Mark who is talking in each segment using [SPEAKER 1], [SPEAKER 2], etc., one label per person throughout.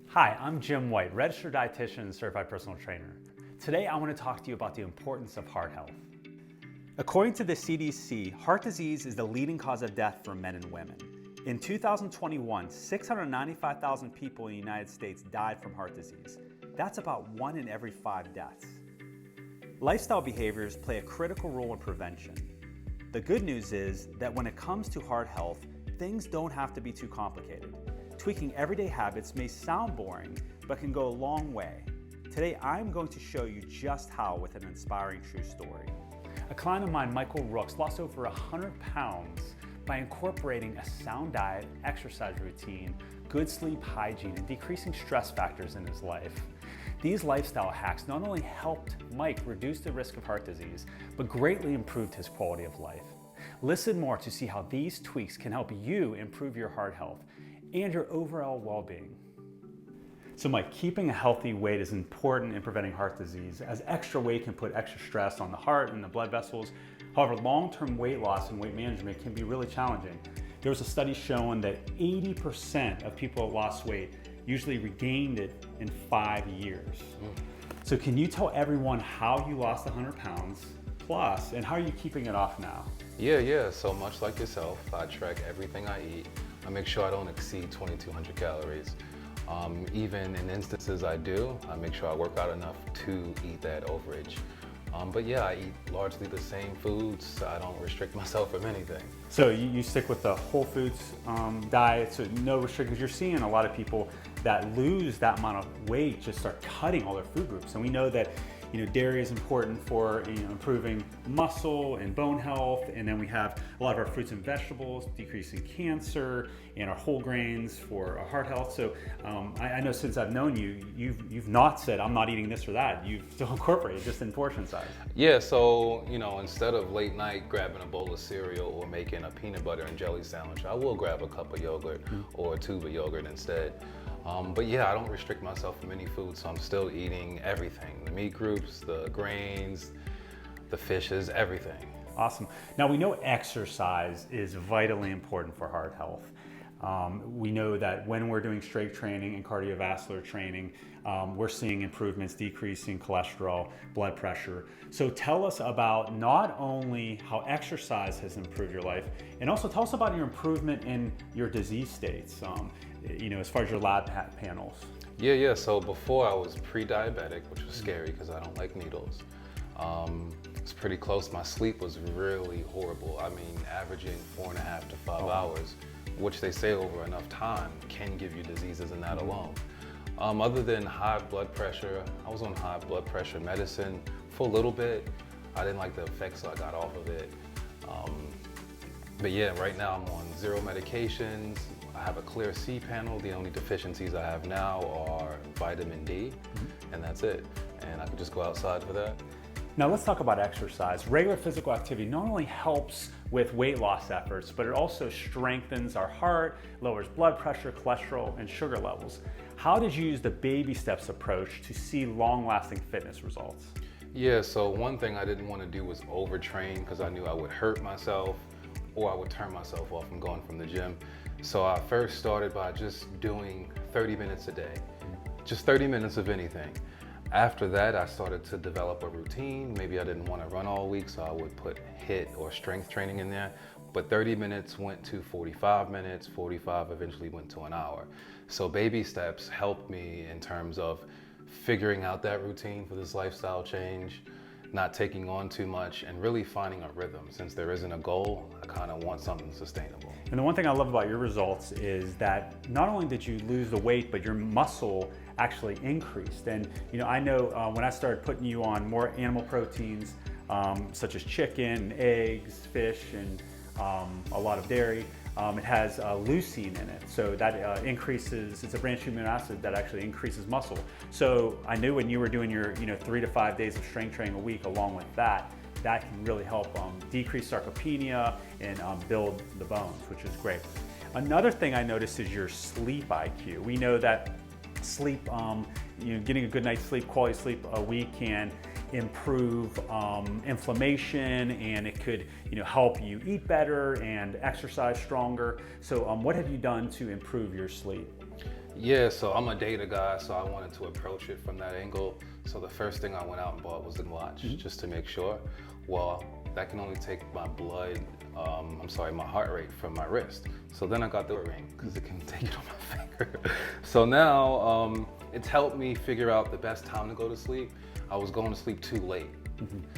[SPEAKER 1] Hi, I'm Jim White, registered dietitian and certified personal trainer. Today I want to talk to you about the importance of heart health. According to the CDC, heart disease is the leading cause of death for men and women. In 2021, 695,000 people in the United States died from heart disease. That's about 1 in every 5 deaths. Lifestyle behaviors play a critical role in prevention. The good news is that when it comes to heart health, things don't have to be too complicated. Tweaking everyday habits may sound boring, but can go a long way. Today, I'm going to show you just how with an inspiring true story. A client of mine, Michael Rooks, lost over 100 pounds by incorporating a sound diet, exercise routine, good sleep hygiene, and decreasing stress factors in his life. These lifestyle hacks not only helped Mike reduce the risk of heart disease, but greatly improved his quality of life. Listen more to see how these tweaks can help you improve your heart health and your overall well-being. So Mike, keeping a healthy weight is important in preventing heart disease, as extra weight can put extra stress on the heart and the blood vessels. However, long-term weight loss and weight management can be really challenging. There was a study showing that 80% of people who lost weight usually regained it in 5 years. So can you tell everyone how you lost 100 pounds plus, and how are you keeping it off now?
[SPEAKER 2] Yeah. So much like yourself, I track everything I eat. I make sure I don't exceed 2,200 calories. Even in instances I do, I make sure I work out enough to eat that overage. But yeah, I eat largely the same foods. I don't restrict myself from anything.
[SPEAKER 1] So you stick with the whole foods diet, so no restrictions. You're seeing a lot of people that lose that amount of weight just start cutting all their food groups. And we know that dairy is important for improving muscle and bone health, and then we have a lot of our fruits and vegetables decreasing cancer, and our whole grains for our heart health. So I know since I've known you, you've not said I'm not eating this or that. You've still incorporated just in portion size.
[SPEAKER 2] Yeah, so instead of late night grabbing a bowl of cereal or making a peanut butter and jelly sandwich, I will grab a cup of yogurt or a tube of yogurt instead. But yeah, I don't restrict myself from any food, so I'm still eating everything. The meat groups, the grains, the fishes, everything.
[SPEAKER 1] Awesome. Now we know exercise is vitally important for heart health. We know that when we're doing strength training and cardiovascular training, we're seeing improvements, decreasing cholesterol, blood pressure. So tell us about not only how exercise has improved your life, and also tell us about your improvement in your disease states, as far as your lab panels.
[SPEAKER 2] Yeah. So before I was pre-diabetic, which was scary because I don't like needles. It's pretty close. My sleep was really horrible. I mean, averaging 4.5 to 5 hours, which they say over enough time can give you diseases in that alone. Other than high blood pressure, I was on high blood pressure medicine for a little bit. I didn't like the effects, so I got off of it. But yeah, right now I'm on 0 medications. I have a clear C panel. The only deficiencies I have now are vitamin D, and that's it. And I could just go outside for that.
[SPEAKER 1] Now let's talk about exercise. Regular physical activity not only helps with weight loss efforts, but it also strengthens our heart, lowers blood pressure, cholesterol, and sugar levels. How did you use the baby steps approach to see long-lasting fitness results?
[SPEAKER 2] Yeah, so one thing I didn't want to do was overtrain because I knew I would hurt myself or I would turn myself off from going from the gym. So I first started by just doing 30 minutes a day, just 30 minutes of anything. After that, I started to develop a routine. Maybe I didn't want to run all week, so I would put HIIT or strength training in there. But 30 minutes went to 45 minutes, 45 eventually went to an hour. So baby steps helped me in terms of figuring out that routine for this lifestyle change, not taking on too much, and really finding a rhythm. Since there isn't a goal, I kind of want something sustainable.
[SPEAKER 1] And the one thing I love about your results is that not only did you lose the weight, but your muscle actually increased. And I know when I started putting you on more animal proteins, such as chicken, eggs, fish, and a lot of dairy, it has leucine in it. So that increases, it's a branched amino acid that actually increases muscle. So I knew when you were doing your 3 to 5 days of strength training a week along with that can really help decrease sarcopenia and build the bones, which is great. Another thing I noticed is your sleep IQ. We know that sleep, getting a good night's sleep, quality sleep a week can improve inflammation, and it could help you eat better and exercise stronger. So what have you done to improve your sleep?
[SPEAKER 2] Yeah, so I'm a data guy, so I wanted to approach it from that angle. So the first thing I went out and bought was a watch, just to make sure. Well, that can only take my my heart rate from my wrist. So then I got the ring, because it can take it on my finger. So now it's helped me figure out the best time to go to sleep. I was going to sleep too late.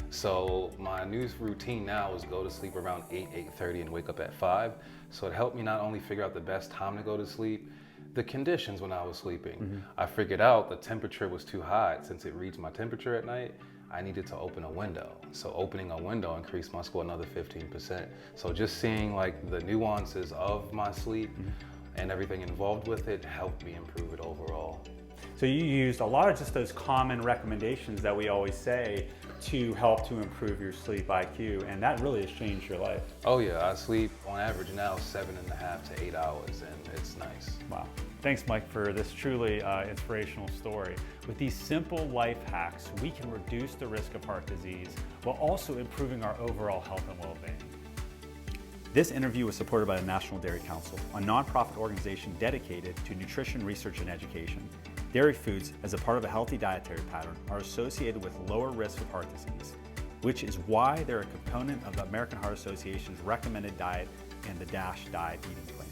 [SPEAKER 2] So my new routine now is go to sleep around 8:30 and wake up at 5. So it helped me not only figure out the best time to go to sleep, the conditions when I was sleeping. I figured out the temperature was too hot. Since it reads my temperature at night, I needed to open a window. So opening a window increased my score another 15%. So just seeing like the nuances of my sleep and everything involved with it helped me improve it overall.
[SPEAKER 1] So you used a lot of just those common recommendations that we always say to help to improve your sleep IQ, and that really has changed your life.
[SPEAKER 2] Oh yeah, I sleep on average now 7.5 to 8 hours, and it's nice.
[SPEAKER 1] Wow. Thanks, Mike, for this truly inspirational story. With these simple life hacks, we can reduce the risk of heart disease while also improving our overall health and well-being. This interview was supported by the National Dairy Council, a nonprofit organization dedicated to nutrition research and education. Dairy foods, as a part of a healthy dietary pattern, are associated with lower risk of heart disease, which is why they're a component of the American Heart Association's recommended diet and the DASH diet eating plan.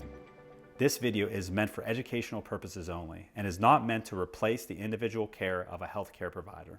[SPEAKER 1] This video is meant for educational purposes only and is not meant to replace the individual care of a healthcare provider.